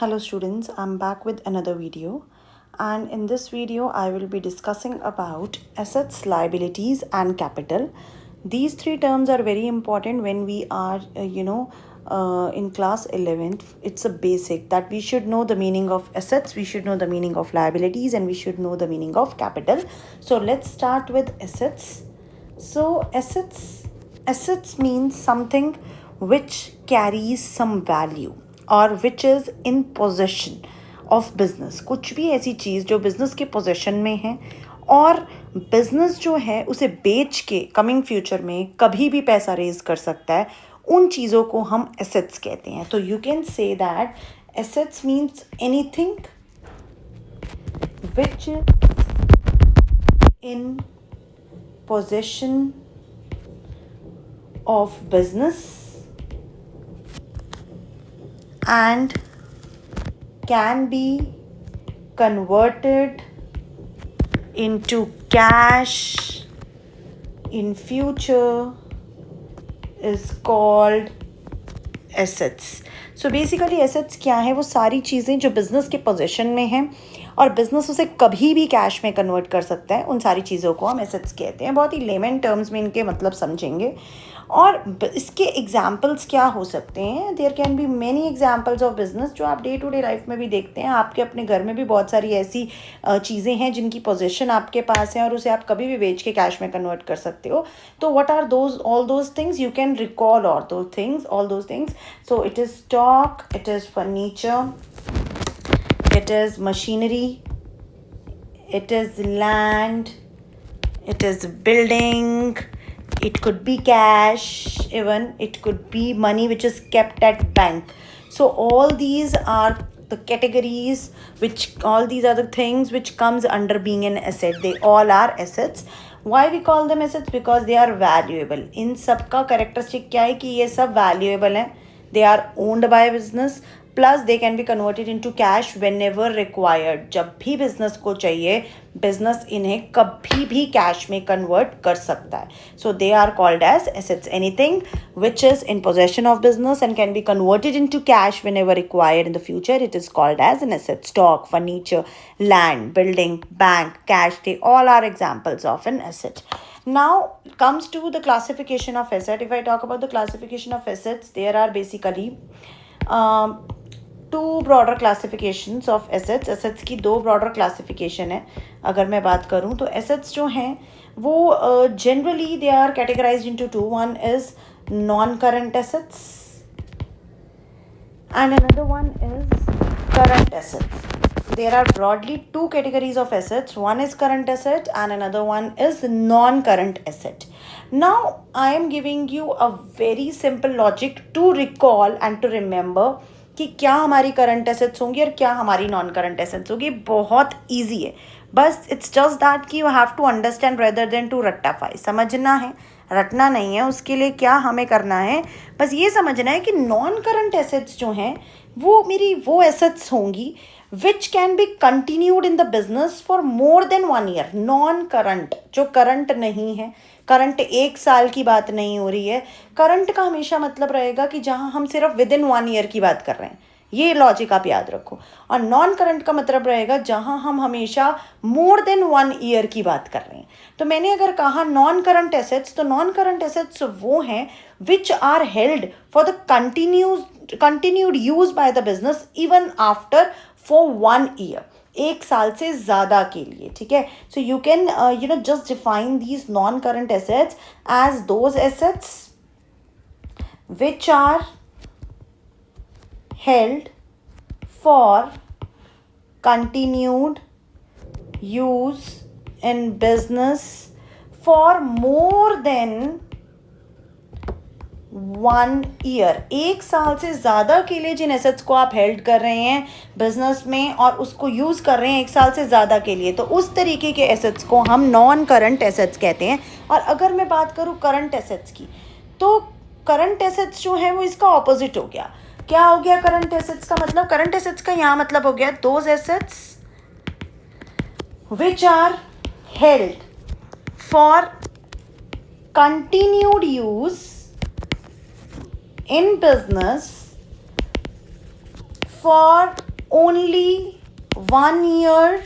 Hello students, I'm back with another video, and in this video I will be discussing about assets, liabilities and capital. These three terms are very important when we are in class 11th. It's a basic that we should know the meaning of assets, we should know the meaning of liabilities, and we should know the meaning of capital. So let's start with assets. So assets means something which carries some value और which is in possession of business. कुछ भी ऐसी चीज़ जो business के possession में है और business जो है उसे बेच के कमिंग फ्यूचर में कभी भी पैसा रेज कर सकता है, उन चीज़ों को हम एसेट्स कहते हैं. तो you can say that assets means anything which in possession of business and can be converted into cash in future is called assets. So basically assets क्या है? वो सारी चीज़ें जो बिजनेस के पोजीशन में हैं और बिजनेस उसे कभी भी कैश में कन्वर्ट कर सकता है, उन सारी चीज़ों को हम एसेट्स कहते हैं. बहुत ही लेमन टर्म्स में इनके मतलब समझेंगे. और इसके एग्जाम्पल्स क्या हो सकते हैं? There can be many examples of business जो आप डे टू डे लाइफ में भी देखते हैं. आपके अपने घर में भी बहुत सारी ऐसी चीज़ें हैं जिनकी पोजीशन आपके पास है और उसे आप कभी भी बेच के कैश में कन्वर्ट कर सकते हो. तो what are those all those things? You can recall all those things. So it is stock, it is furniture, it is machinery, it is land, it is building, it could be cash, even it could be money which is kept at bank. So all these are the categories all these are the things which comes under being an asset. They all are assets. Why we call them assets? Because they are valuable. इन सब का characteristic क्या है कि ये सब valuable हैं. They are owned by business. Plus they can be converted into cash whenever required. जब भी बिजनेस को चाहिए, बिजनेस इन्हें कभी भी कैश में कन्वर्ट कर सकता है. So they are called as assets. Anything which is in possession of business and can be converted into cash whenever required in the future, it is called as an asset. Stock, furniture, land, building, bank, cash, they all are examples of an asset. Now comes to the classification of asset. If I talk about the classification of assets, there are basically two broader classifications of assets. Assets की दो broader classification है. अगर मैं बात करूं तो assets जो हैं वो generally they are categorised into two. One is non current assets and another one is current assets. There are broadly two categories of assets. One is current asset and another one is non-current asset. Now I am giving you a very simple logic to recall and to remember कि क्या हमारी current assets होंगी और क्या हमारी non current assets होगी. बहुत easy है. बस इट्स जस्ट दैट कि you have to understand rather than to रट्टाफाई. समझना है, रटना नहीं है. उसके लिए क्या हमें करना है? बस ये समझना है कि नॉन करंट एसेट्स जो हैं वो मेरी वो एसेट्स होंगी विच can be continued in the business for more than 1 year. Non current जो करंट नहीं है, करंट 1 साल की बात नहीं हो रही है. करंट का हमेशा मतलब रहेगा कि जहां हम सिर्फ विद इन 1 ईयर की बात कर रहे हैं. ये लॉजिक आप याद रखो. और नॉन करंट का मतलब रहेगा जहां हम हमेशा मोर देन 1 ईयर की बात कर रहे हैं. तो मैंने अगर कहा नॉन करंट एसेट्स, तो नॉन करंट एसेट्स वो हैं which are held for the continued use by the business even after for 1 year. 1 साल से ज़्यादा के लिए. ठीक है. So you can just define these non current assets as those assets which are held for continued use in business for more than 1 year. 1 साल से ज़्यादा के लिए जिन एसेट्स को आप हेल्ड कर रहे हैं बिजनेस में और उसको यूज़ कर रहे हैं 1 साल से ज़्यादा के लिए, तो उस तरीके के एसेट्स को हम नॉन करंट एसेट्स कहते हैं. और अगर मैं बात करूँ करंट एसेट्स की, तो करंट एसेट्स जो है वो इसका ऑपोजिट हो गया. क्या हो गया करंट एसेट्स का मतलब? करंट एसेट्स का यहाँ मतलब हो गया those assets which are held for continued use in business for only 1 year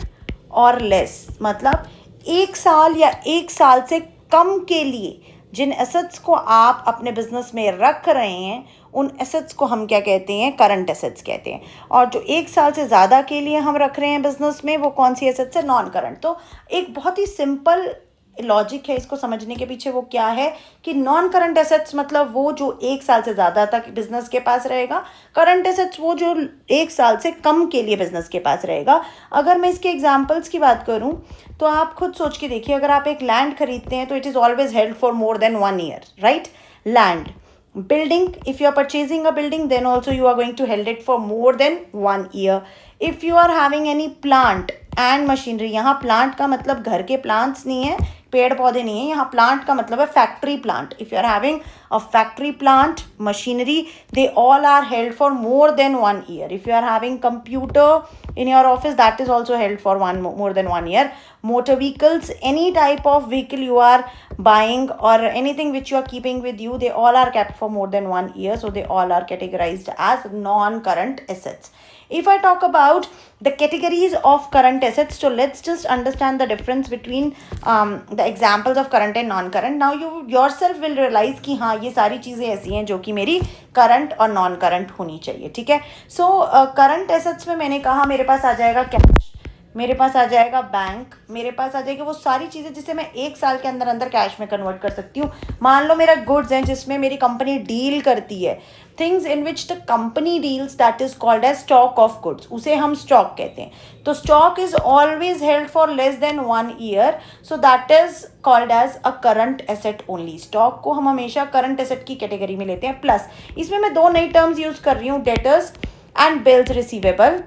और लेस, मतलब 1 साल या 1 साल से कम के लिए जिन एसेट्स को आप अपने बिजनेस में रख रहे हैं उन एसेट्स को हम क्या कहते हैं, करंट एसेट्स कहते हैं। और जो 1 साल से ज़्यादा के लिए हम रख रहे हैं बिजनेस में, वो कौन सी एसेट्स है, नॉन करंट। तो एक बहुत ही सिंपल लॉजिक है इसको समझने के पीछे, वो क्या है कि नॉन करंट एसेट्स मतलब वो जो 1 साल से ज़्यादा तक बिजनेस के पास रहेगा, करंट एसेट्स वो जो 1 साल से कम के लिए बिजनेस के पास रहेगा। अगर मैं इसके एग्जांपल्स की बात करूं तो आप खुद सोच के देखिए, अगर आप एक लैंड खरीदते हैं तो it is always held for more than 1 year, right. Land, building, if you are purchasing a building then also you are going to hold it for more than 1 year. If you are having any plant and machinery, यहाँ plant का मतलब घर के plants नहीं है, पेड़ पौधे नहीं है, यहाँ plant का मतलब है factory plant. If you are having a factory plant, machinery, they all are held for more than 1 year. If you are having computer in your office, that is also held for more than 1 year. Motor vehicles, any type of vehicle you are buying or anything which you are keeping with you, they all are kept for more than 1 year, so they all are categorized as non-current assets. If I talk about the categories of current assets, so let's just understand the difference between the examples of current and non-current. Now you yourself will realize कि हाँ ये सारी चीज़ें ऐसी हैं जो कि मेरी current और non-current होनी चाहिए, ठीक है। So current assets में मैंने कहा मेरे पास आ जाएगा कैश, मेरे पास आ जाएगा बैंक, मेरे पास आ जाएगी वो सारी चीज़ें जिसे मैं 1 साल के अंदर अंदर कैश में कन्वर्ट कर सकती हूँ। मान लो मेरा गुड्स हैं जिसमें मेरी कंपनी डील करती है, things in which the company deals, that is called as stock of goods, उसे हम स्टॉक कहते हैं। तो stock is always held for less than 1 year, so that is called as a current asset only. Stock को हम हमेशा current asset की category में लेते हैं। प्लस इसमें मैं 2 नई टर्म्स यूज कर रही हूँ, debtors and bills receivable.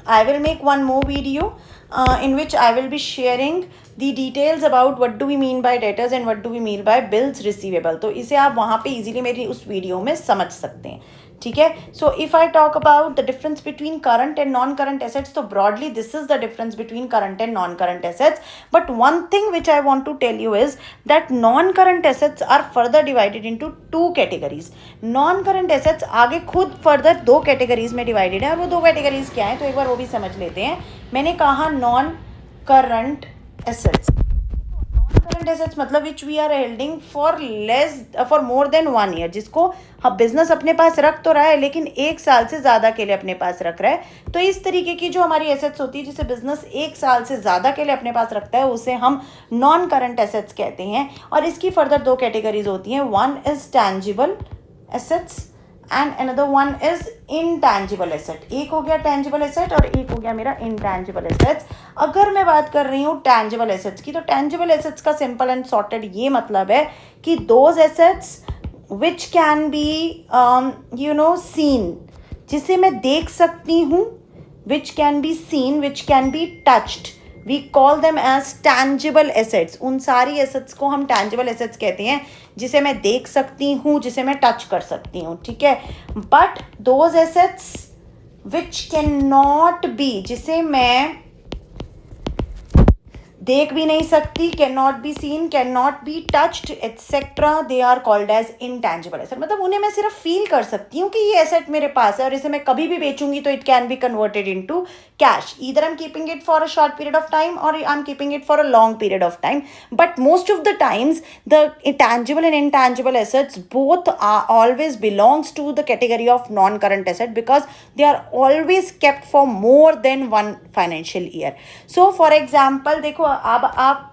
I will make one more video in which I will be sharing the details about what do we mean by debtors and what do we mean by bills receivable. तो इसे आप वहाँ पे easily मेरी उस video में समझ सकते हैं, ठीक है। So if I talk about the difference between current and non current assets, तो broadly this is the difference between current and non current assets. But one thing which I want to tell you is that non current assets are further divided into 2 categories. Non current assets आगे खुद further 2 categories में divided है, और वो 2 categories क्या है तो एक बार वो भी समझ लेते हैं. मैंने कहा non current assets, current assets मतलब which we are holding for more than 1 year, जिसको हम बिजनेस अपने पास रख तो रहा है लेकिन 1 साल से ज़्यादा के लिए अपने पास रख रहा है. तो इस तरीके की जो हमारी एसेट्स होती है जिसे बिजनेस 1 साल से ज़्यादा के लिए अपने पास रखता है उसे हम नॉन करंट एसेट्स कहते हैं. और इसकी फर्दर 2 कैटेगरीज होती हैं. One is tangible assets and another one is intangible asset. एक हो गया टैंजिबल एसेट और एक हो गया मेरा इनटैंजिबल एसेट्स. अगर मैं बात कर रही हूँ टैंजिबल एसेट्स की, तो टैंजिबल एसेट्स का सिंपल एंड सॉर्टेड ये मतलब है कि those assets which can be seen, जिसे मैं देख सकती हूँ, which can be seen, which can be touched, we call them as tangible assets. उन सारी एसेट्स को हम टैंजिबल एसेट्स कहते हैं जिसे मैं देख सकती हूँ, जिसे मैं टच कर सकती हूँ, ठीक है. But those assets which can not be, जिसे मैं देख भी नहीं सकती, can not be seen, can not be touched etcetera, they are called as intangible asset. मतलब उन्हें मैं सिर्फ फील कर सकती हूँ कि ये एसेट मेरे पास है और इसे मैं कभी भी बेचूंगी तो it can be converted into cash. Either I am keeping it for a short period of time और I am keeping it for a long period of time. But most of the times the tangible and intangible assets both are always belongs to the category of non-current asset because they are always kept for more than 1 financial year. So for example देखो अब आप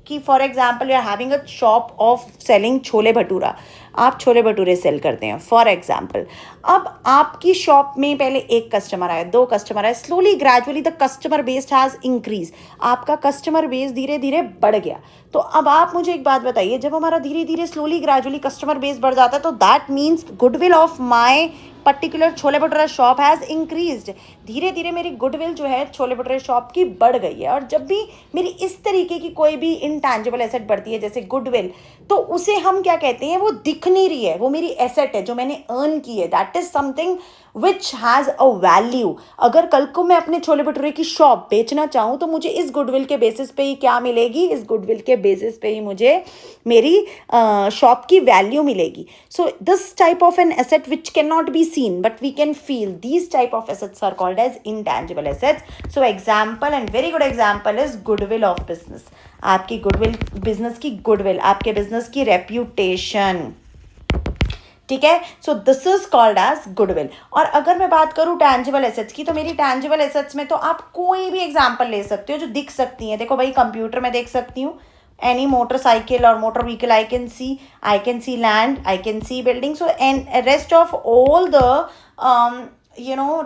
कि for example you are having a shop of selling chole bhatura, आप chole bhature cell करते हैं for example. अब आपकी shop में पहले 1 कस्टमर आया, 2 कस्टमर आए, slowly gradually the customer base has increase. आपका कस्टमर बेस धीरे धीरे बढ़ गया. तो अब आप मुझे एक बात बताइए, जब हमारा धीरे धीरे स्लोली ग्रेजुअली कस्टमर बेस बढ़ जाता है तो that means goodwill of my particular chole bhatura shop has increased. धीरे धीरे मेरी गुडविल जो है छोले भटूरे शॉप की बढ़ गई है. और जब भी मेरी इस तरीके की कोई भी इनटैंजिबल एसेट बढ़ती है जैसे गुडविल, तो उसे हम क्या कहते हैं, वो दिख नहीं रही है, वो मेरी एसेट है जो मैंने अर्न की है. That is something which has a value. अगर कल को मैं अपने छोले भटूरे की शॉप बेचना चाहूँ तो मुझे इस गुडविल के बेसिस पे ही क्या मिलेगी, इस गुडविल के बेसिस पे ही मुझे मेरी शॉप की वैल्यू मिलेगी. So this type of an asset which can not be seen but we can feel, these type of assets are called as intangible assets. So example and very good example is goodwill of business. आपकी goodwill, business की goodwill, आपके business की reputation. ठीक है, so this is called as goodwill. और अगर मैं बात करूं टैंजिबल एसेट्स की, तो मेरी टैंजिबल एसेट्स में तो आप कोई भी एग्जांपल ले सकते हो जो दिख सकती हैं. देखो भाई, कंप्यूटर में देख सकती हूँ, any motorcycle or motor vehicle I can see land, I can see building. So and rest of all the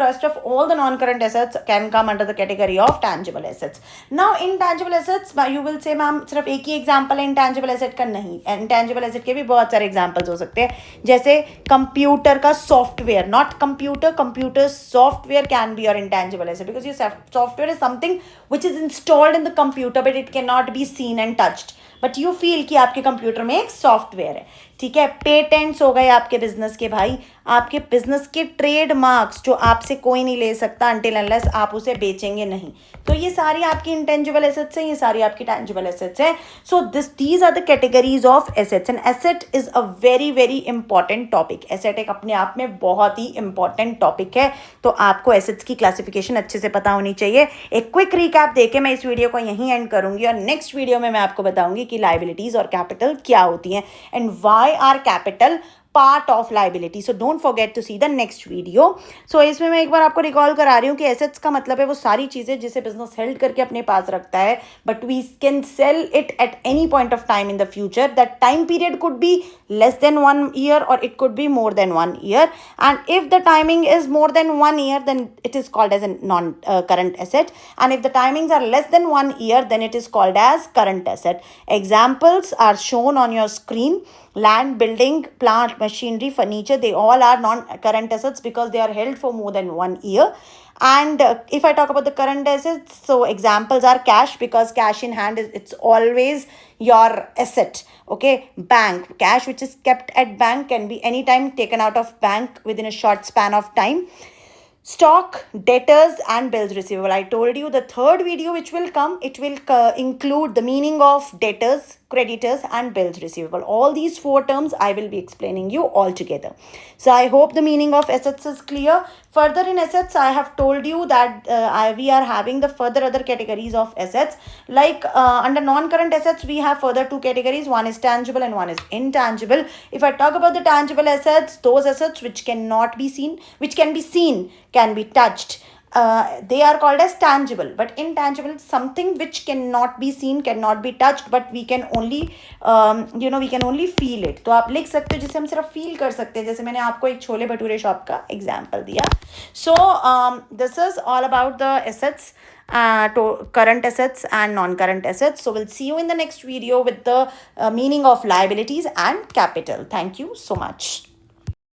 rest of all the non-current assets can come under the category of tangible assets. Now intangible assets, you will say ma'am सिर्फ एक ही example है intangible asset का. नहीं, intangible asset के भी बहुत सारे examples हो सकते हैं. जैसे कंप्यूटर का software, not computer, computer software can be your intangible asset, because ये software is something which is installed in the computer but it can not be seen and touched, but you feel कि आपके computer में एक software है. ठीक है, patents हो गए आपके बिजनेस के भाई, आपके बिजनेस के ट्रेडमार्क्स जो आपसे कोई नहीं ले सकता अनटिल अनलेस आप उसे बेचेंगे नहीं. तो ये सारी आपकी इंटेंजिबल एसेट्स हैं, ये सारी आपकी टैंजिबल एसेट्स हैं. So these are the categories of assets. And asset is a very very important topic. Asset एक अपने आप में बहुत ही इंपॉर्टेंट टॉपिक है, तो आपको एसेट्स की क्लासिफिकेशन अच्छे से पता होनी चाहिए. एक क्विक रिकैप देके मैं इस वीडियो को यहीं एंड करूंगी और नेक्स्ट वीडियो में मैं आपको बताऊंगी कि लायबिलिटीज और कैपिटल क्या होती हैं and why are capital part of liability. So don't forget to see the next video. So इसमें मैं एक बार आपको रिकॉल करा रही हूँ कि एसेट्स का मतलब है वो सारी चीज़ें जिसे बिजनेस हेल्ड करके अपने पास रखता है, but we can sell it at any point of time in the future. That time period could be less than 1 year or it could be more than 1 year, and if the timing is more than 1 year then it is called as a non current asset, and if the timings are less than 1 year then it is called as current asset. Examples are shown on your screen. Land, building, plant, machinery, furniture, they all are non current assets because they are held for more than 1 year. And if I talk about the current assets, so examples are cash, because cash in hand is, it's always your asset. Okay, bank, cash which is kept at bank can be anytime taken out of bank within a short span of time. Stock, debtors and bills receivable. I told you the third video which will come, it will include the meaning of debtors, creditors and bills receivable. All these four terms I will be explaining you all together. So I hope the meaning of assets is clear. Further in assets, I have told you that we are having the further other categories of assets. Like under non-current assets, we have further two categories. One is tangible and one is intangible. If I talk about the tangible assets, those assets which cannot be seen, which can be seen, can be touched, they are called as tangible. But intangible is something which cannot be seen, cannot be touched, but we can only we can only feel it. तो आप लिख सकते हो जिसे हम सिर्फ feel कर सकते हैं, जैसे मैंने आपको एक छोले भटूरे शॉप का एग्जाम्पल दिया. सो this is all about the assets, current assets and non-current assets. So we'll see you in the next video with the meaning of liabilities and capital. Thank you so much.